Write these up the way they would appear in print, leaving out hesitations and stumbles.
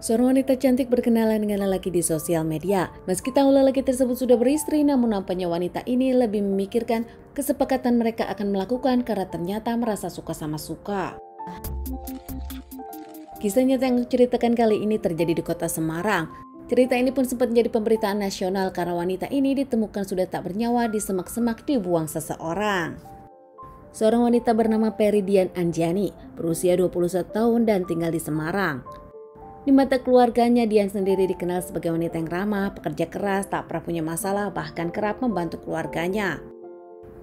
Seorang wanita cantik berkenalan dengan lelaki di sosial media. Meski tahu lelaki tersebut sudah beristri, namun nampaknya wanita ini lebih memikirkan kesepakatan mereka akan melakukan karena ternyata merasa suka sama suka. Kisah nyata yang diceritakan kali ini terjadi di kota Semarang. Cerita ini pun sempat menjadi pemberitaan nasional karena wanita ini ditemukan sudah tak bernyawa di semak-semak dibuang seseorang. Seorang wanita bernama Peridian Anjani, berusia 21 tahun dan tinggal di Semarang. Di mata keluarganya, Dian sendiri dikenal sebagai wanita yang ramah, pekerja keras, tak pernah punya masalah, bahkan kerap membantu keluarganya.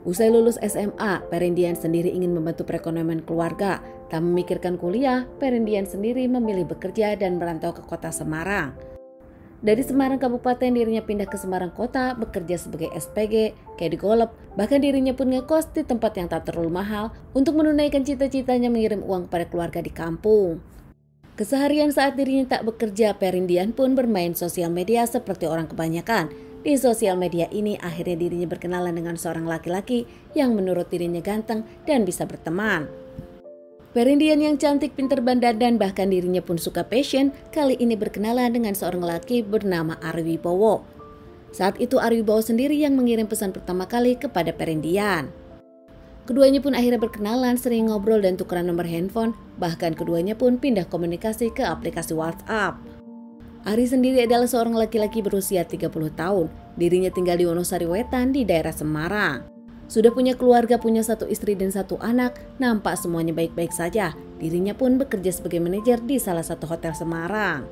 Usai lulus SMA, Peridian sendiri ingin membantu perekonomian keluarga. Tak memikirkan kuliah, Peridian sendiri memilih bekerja dan merantau ke kota Semarang. Dari Semarang Kabupaten, dirinya pindah ke Semarang Kota, bekerja sebagai SPG, kayak di Golep. Bahkan dirinya pun ngekos di tempat yang tak terlalu mahal untuk menunaikan cita-citanya mengirim uang kepada keluarga di kampung. Keseharian saat dirinya tak bekerja, Peridian pun bermain sosial media seperti orang kebanyakan. Di sosial media ini akhirnya dirinya berkenalan dengan seorang laki-laki yang menurut dirinya ganteng dan bisa berteman. Peridian yang cantik, pintar dandan, bahkan dirinya pun suka fashion, kali ini berkenalan dengan seorang laki bernama Ari Wibowo. Saat itu Ari Wibowo sendiri yang mengirim pesan pertama kali kepada Peridian. Keduanya pun akhirnya berkenalan, sering ngobrol dan tukeran nomor handphone, bahkan keduanya pun pindah komunikasi ke aplikasi WhatsApp. Ari sendiri adalah seorang laki-laki berusia 30 tahun, dirinya tinggal di Wonosari Wetan di daerah Semarang. Sudah punya keluarga, punya satu istri dan satu anak, nampak semuanya baik-baik saja. Dirinya pun bekerja sebagai manajer di salah satu hotel Semarang.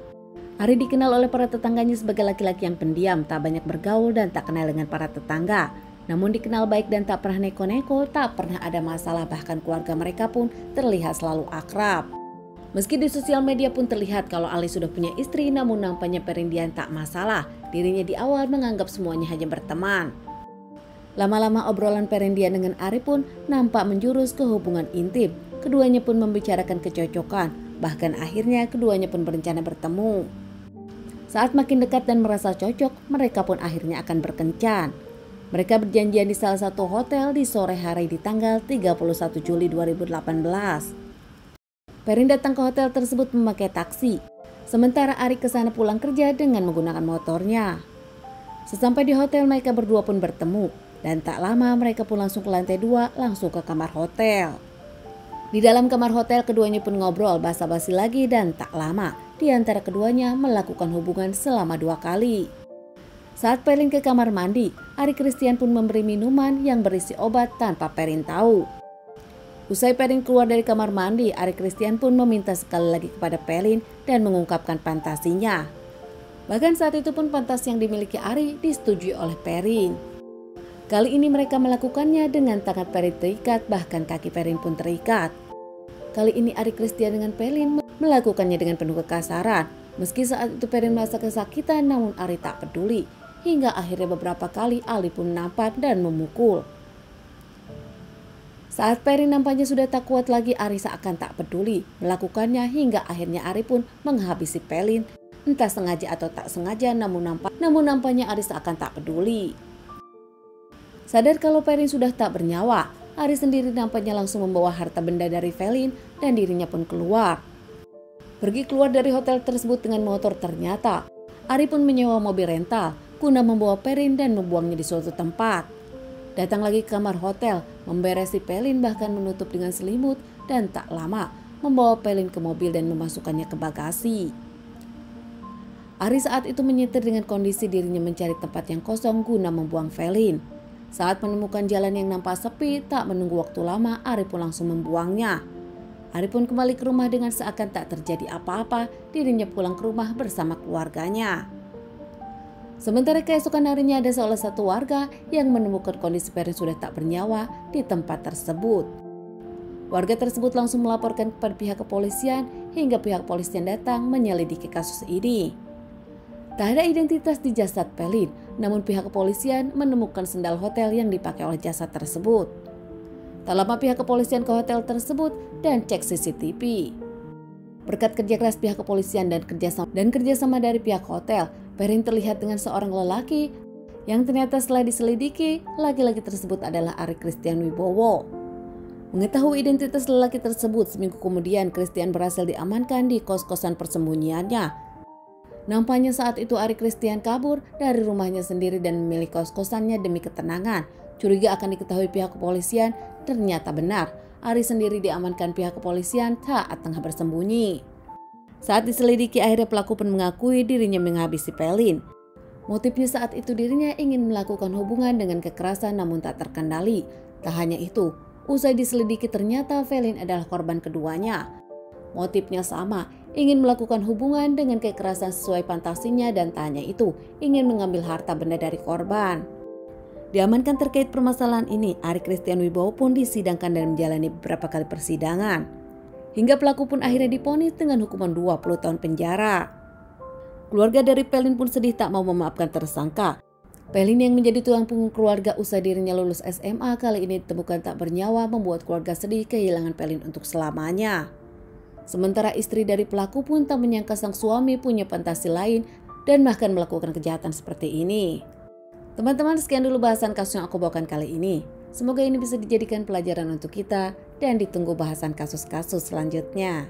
Ari dikenal oleh para tetangganya sebagai laki-laki yang pendiam, tak banyak bergaul dan tak kenal dengan para tetangga. Namun dikenal baik dan tak pernah neko-neko, tak pernah ada masalah, bahkan keluarga mereka pun terlihat selalu akrab. Meski di sosial media pun terlihat kalau Ali sudah punya istri, namun nampaknya Peridian tak masalah. Dirinya di awal menganggap semuanya hanya berteman. Lama-lama obrolan Peridian dengan Ari pun nampak menjurus ke hubungan intim. Keduanya pun membicarakan kecocokan, bahkan akhirnya keduanya pun berencana bertemu. Saat makin dekat dan merasa cocok, mereka pun akhirnya akan berkencan. Mereka berjanjian di salah satu hotel di sore hari di tanggal 31 Juli 2018. Perin datang ke hotel tersebut memakai taksi, sementara Ari kesana pulang kerja dengan menggunakan motornya. Sesampai di hotel, mereka berdua pun bertemu, dan tak lama mereka pun langsung ke lantai 2, langsung ke kamar hotel. Di dalam kamar hotel, keduanya pun ngobrol basa-basi lagi dan tak lama, di antara keduanya melakukan hubungan selama 2 kali. Saat Perin ke kamar mandi, Ari Christian pun memberi minuman yang berisi obat tanpa Perin tahu. Usai Perin keluar dari kamar mandi, Ari Christian pun meminta sekali lagi kepada Perin dan mengungkapkan fantasinya. Bahkan saat itu pun fantasi yang dimiliki Ari disetujui oleh Perin. Kali ini mereka melakukannya dengan tangan Perin terikat, bahkan kaki Perin pun terikat. Kali ini Ari Christian dengan Perin melakukannya dengan penuh kekasaran. Meski saat itu Perin merasa kesakitan, namun Ari tak peduli. Hingga akhirnya beberapa kali Ali pun nampak dan memukul. Saat Perin nampaknya sudah tak kuat lagi, Ari seakan tak peduli melakukannya hingga akhirnya Ari pun menghabisi Perin. Entah sengaja atau tak sengaja, namun nampaknya Ari seakan tak peduli. Sadar kalau Perin sudah tak bernyawa, Ari sendiri nampaknya langsung membawa harta benda dari Perin dan dirinya pun keluar. Pergi keluar dari hotel tersebut dengan motor, ternyata Ari pun menyewa mobil rental guna membawa Perin dan membuangnya di suatu tempat. Datang lagi ke kamar hotel, memberesi Perin, bahkan menutup dengan selimut, dan tak lama membawa Perin ke mobil dan memasukkannya ke bagasi. Ari saat itu menyetir dengan kondisi dirinya mencari tempat yang kosong guna membuang Perin. Saat menemukan jalan yang nampak sepi, tak menunggu waktu lama, Ari pun langsung membuangnya. Ari pun kembali ke rumah dengan seakan tak terjadi apa-apa, dirinya pulang ke rumah bersama keluarganya. Sementara keesokan harinya ada salah satu warga yang menemukan kondisi Perin sudah tak bernyawa di tempat tersebut. Warga tersebut langsung melaporkan kepada pihak kepolisian hingga pihak kepolisian datang menyelidiki kasus ini. Tak ada identitas di jasad Perin, namun pihak kepolisian menemukan sendal hotel yang dipakai oleh jasad tersebut. Tak lama pihak kepolisian ke hotel tersebut dan cek CCTV. Berkat kerja keras pihak kepolisian dan kerjasama dari pihak hotel, Perin terlihat dengan seorang lelaki yang ternyata setelah diselidiki, laki-laki tersebut adalah Ari Christian Wibowo. Mengetahui identitas lelaki tersebut, seminggu kemudian Christian berhasil diamankan di kos-kosan persembunyiannya. Nampaknya saat itu Ari Christian kabur dari rumahnya sendiri dan memilih kos-kosannya demi ketenangan. Curiga akan diketahui pihak kepolisian, ternyata benar. Ari sendiri diamankan pihak kepolisian saat tengah bersembunyi. Saat diselidiki, akhirnya pelaku pun mengakui dirinya menghabisi Pelin. Motifnya saat itu dirinya ingin melakukan hubungan dengan kekerasan namun tak terkendali. Tak hanya itu, usai diselidiki ternyata Pelin adalah korban keduanya. Motifnya sama, ingin melakukan hubungan dengan kekerasan sesuai fantasinya dan tak hanya itu, ingin mengambil harta benda dari korban. Diamankan terkait permasalahan ini, Ari Christian Wibowo pun disidangkan dan menjalani beberapa kali persidangan. Hingga pelaku pun akhirnya divonis dengan hukuman 20 tahun penjara. Keluarga dari Pelin pun sedih tak mau memaafkan tersangka. Pelin yang menjadi tulang punggung keluarga usai dirinya lulus SMA kali ini ditemukan tak bernyawa membuat keluarga sedih kehilangan Pelin untuk selamanya. Sementara istri dari pelaku pun tak menyangka sang suami punya fantasi lain dan bahkan melakukan kejahatan seperti ini. Teman-teman, sekian dulu bahasan kasus yang aku bawakan kali ini. Semoga ini bisa dijadikan pelajaran untuk kita dan ditunggu bahasan kasus-kasus selanjutnya.